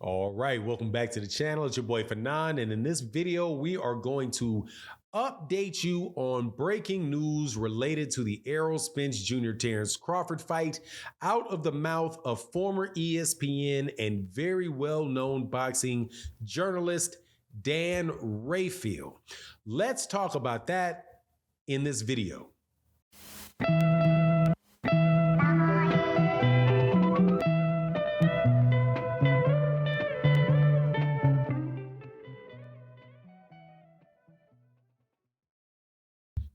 All right, welcome back to the channel. It's your boy Fanon, and in this video, we are going to update you on breaking news related to the Errol Spence Jr. Terence Crawford fight out of the mouth of former ESPN and very well-known boxing journalist Dan RAPHAEL. Let's talk about that in this video.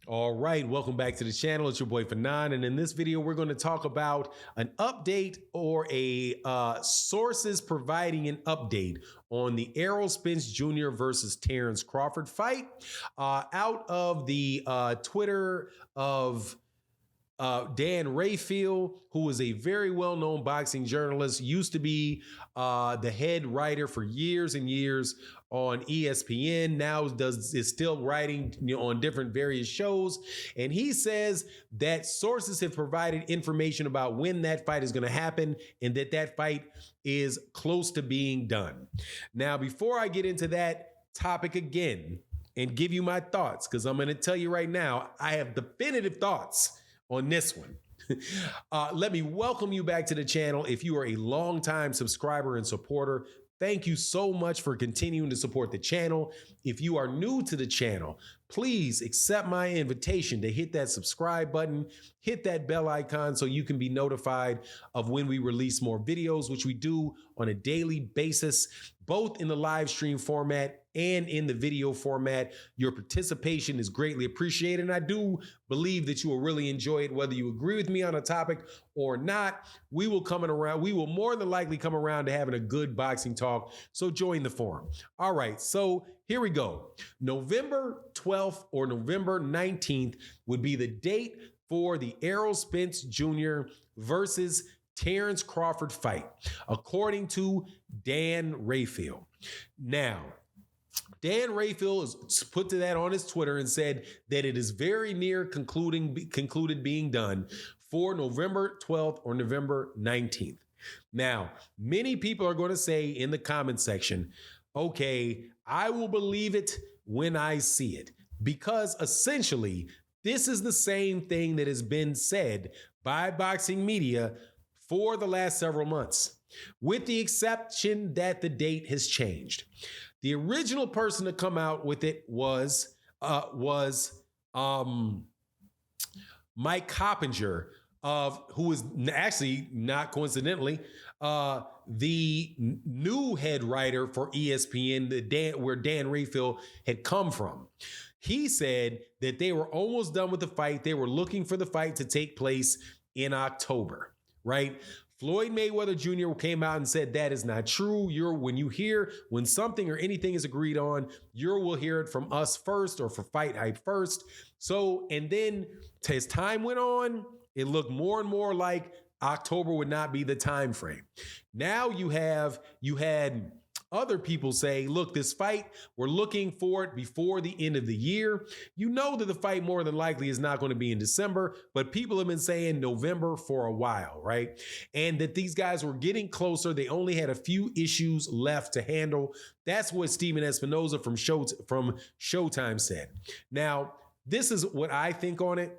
All right, welcome back to the channel. It's your boy Fanon, and in this video, we're going to talk about an update or a sources providing an update on the Errol Spence Jr. versus Terence Crawford fight out of the Twitter of Dan RAPHAEL, who is a very well-known boxing journalist, used to be the head writer for years and years on ESPN, now is still writing on different various shows. And he says that sources have provided information about when that fight is going to happen and that fight is close to being done. Now, before I get into that topic again and give you my thoughts, because I'm going to tell you right now, I have definitive thoughts on this one. Let me welcome you back to the channel. If you are a longtime subscriber and supporter, thank you so much for continuing to support the channel. If you are new to the channel, please accept my invitation to hit that subscribe button, hit that bell icon so you can be notified of when we release more videos, which we do on a daily basis, both in the live stream format and in the video format. Your participation is greatly appreciated, and I do believe that you will really enjoy it, whether you agree with me on a topic or not. We will more than likely come around to having a good boxing talk, so join the forum. All right, so here we go. November 12th or November 19th would be the date for the Errol Spence Jr. versus Terence Crawford fight, according to Dan RAPHAEL. Now, Dan RAPHAEL has put to that on his Twitter and said that it is very near concluded being done for November 12th or November 19th. Now, many people are going to say in the comment section, okay, I will believe it when I see it, because essentially this is the same thing that has been said by boxing media for the last several months, with the exception that the date has changed. The original person to come out with it was Mike Coppinger, who is actually, not coincidentally, the new head writer for ESPN, where Dan RAPHAEL had come from. He said that they were almost done with the fight. They were looking for the fight to take place in October, right? Floyd Mayweather Jr. came out and said that is not true. When something or anything is agreed on, you will hear it from us first, or for Fight Hype first. So, and then as time went on, it looked more and more like October would not be the time frame. Now you had other people say, look, this fight, we're looking for it before the end of the year. You know that the fight more than likely is not going to be in December, but people have been saying November for a while, right? And that these guys were getting closer. They only had a few issues left to handle. That's what Stephen Espinoza from Showtime said. Now, this is what I think on it.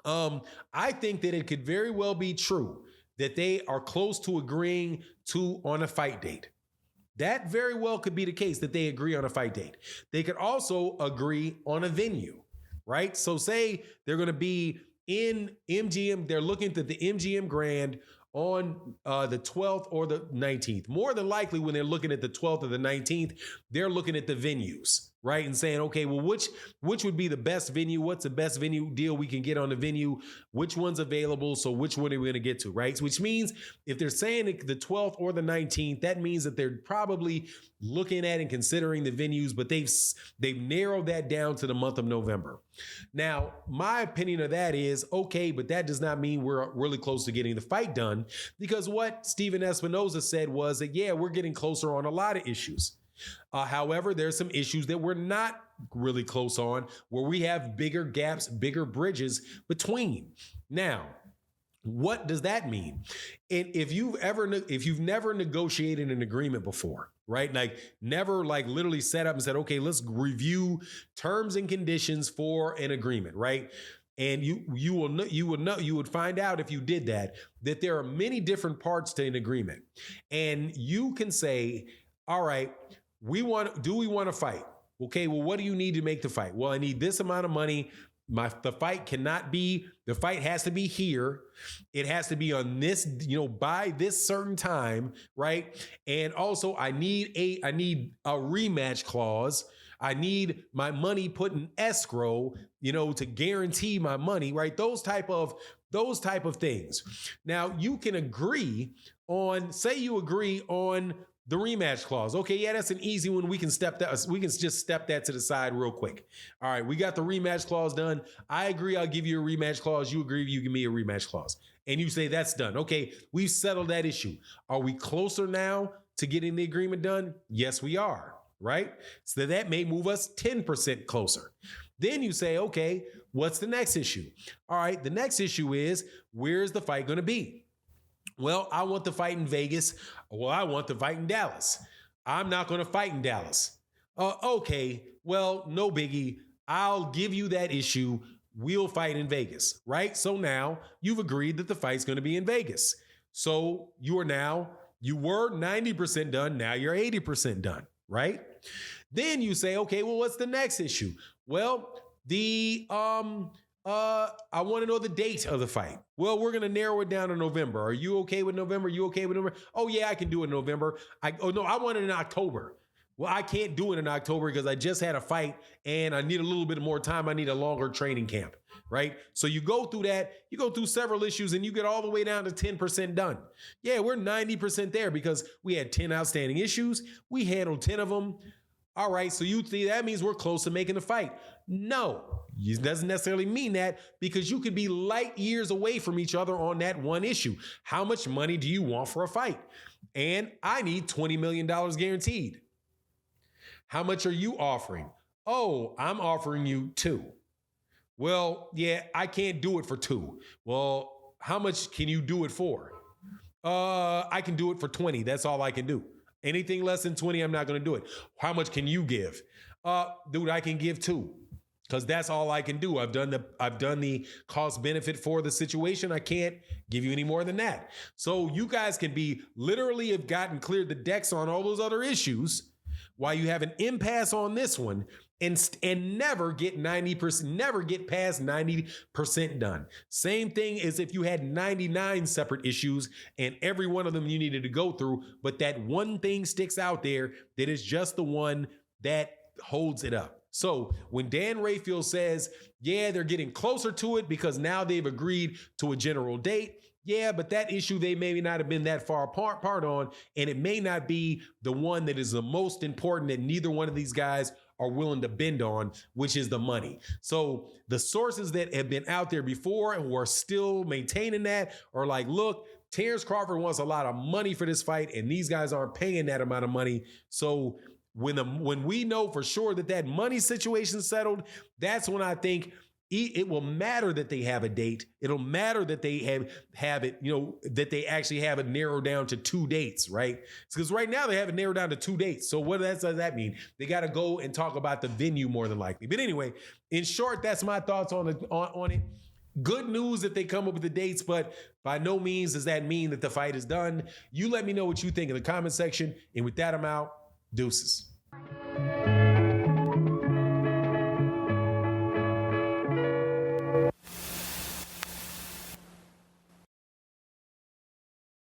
I think that it could very well be true that they are close to agreeing on a fight date. That very well could be the case, that they agree on a fight date. They could also agree on a venue, right? So say they're going to be in MGM. They're looking at the MGM Grand on the 12th or the 19th. More than likely, when they're looking at the 12th or the 19th, they're looking at the venues, right? And saying, okay, well, which would be the best venue? What's the best venue deal we can get on the venue? Which one's available? So which one are we going to get to, right? So which means if they're saying the 12th or the 19th, that means that they're probably looking at and considering the venues, but they've narrowed that down to the month of November. Now, my opinion of that is, okay, but that does not mean we're really close to getting the fight done, because what Stephen Espinoza said was that, yeah, we're getting closer on a lot of issues. However, there's some issues that we're not really close on, where we have bigger gaps, bigger bridges between. Now, What does that mean? And if you've never negotiated an agreement before, right? Like never like literally set up and said, okay, let's review terms and conditions for an agreement, right? And you would find out if you did that there are many different parts to an agreement. And you can say, all right, do we want to fight? Okay, well, what do you need to make the fight? Well, I need this amount of money. The fight has to be here. It has to be on this, by this certain time, right? And also I need a rematch clause. I need my money put in escrow, to guarantee my money, right? Those type of things. Now you can agree on, say you agree on the rematch clause. Okay, yeah, that's an easy one. We can just step that to the side real quick. All right, we got the rematch clause done. I agree, I'll give you a rematch clause. You agree, you give me a rematch clause. And you say that's done. Okay, we've settled that issue. Are we closer now to getting the agreement done? Yes, we are, right? So that may move us 10% closer. Then you say, okay, what's the next issue? All right, the next issue is, where's the fight going to be? Well, I want the fight in Vegas. Well, I want the fight in Dallas. I'm not going to fight in Dallas. Okay, well, no biggie. I'll give you that issue. We'll fight in Vegas, right? So now you've agreed that the fight's going to be in Vegas. So you were 90% done. Now you're 80% done, right? Then you say, okay, well, what's the next issue? Well, I want to know the date of the fight. Well, we're going to narrow it down to November. Are you okay with November? You okay with November? Oh, yeah, I can do it in November. I want it in October. Well, I can't do it in October because I just had a fight and I need a little bit more time. I need a longer training camp, right? So you go through that, you go through several issues and you get all the way down to 10% done. Yeah, we're 90% there because we had 10 outstanding issues. We handled 10 of them. All right, so you think that means we're close to making the fight. No, it doesn't necessarily mean that because you could be light years away from each other on that one issue. How much money do you want for a fight? And I need $20 million guaranteed. How much are you offering? Oh, I'm offering you 2. Well, yeah, I can't do it for 2. Well, how much can you do it for? I can do it for 20. That's all I can do. Anything less than 20, I'm not going to do it. How much can you give? Dude, I can give 2 because that's all I can do. I've done the cost benefit for the situation. I can't give you any more than that. So you guys can be literally have cleared the decks on all those other issues while you have an impasse on this one and never get 90%, never get past 90% done. Same thing as if you had 99 separate issues and every one of them you needed to go through, but that one thing sticks out there that is just the one that holds it up. So when Dan RAPHAEL says, yeah, they're getting closer to it because now they've agreed to a general date. Yeah, but that issue they may not have been that far apart on, and it may not be the one that is the most important that neither one of these guys are willing to bend on, which is the money. So the sources that have been out there before and who are still maintaining that are like, look, Terence Crawford wants a lot of money for this fight, and these guys aren't paying that amount of money. So when we know for sure that money situation settled, that's when I think it will matter that they have a date. It'll matter that they have it, that they actually have it narrowed down to 2 dates, right? Because right now they have it narrowed down to 2 dates. So what does that mean? They got to go and talk about the venue more than likely. But anyway, in short, that's my thoughts on it. Good news that they come up with the dates, but by no means does that mean that the fight is done. You let me know what you think in the comment section. And with that, I'm out. Deuces.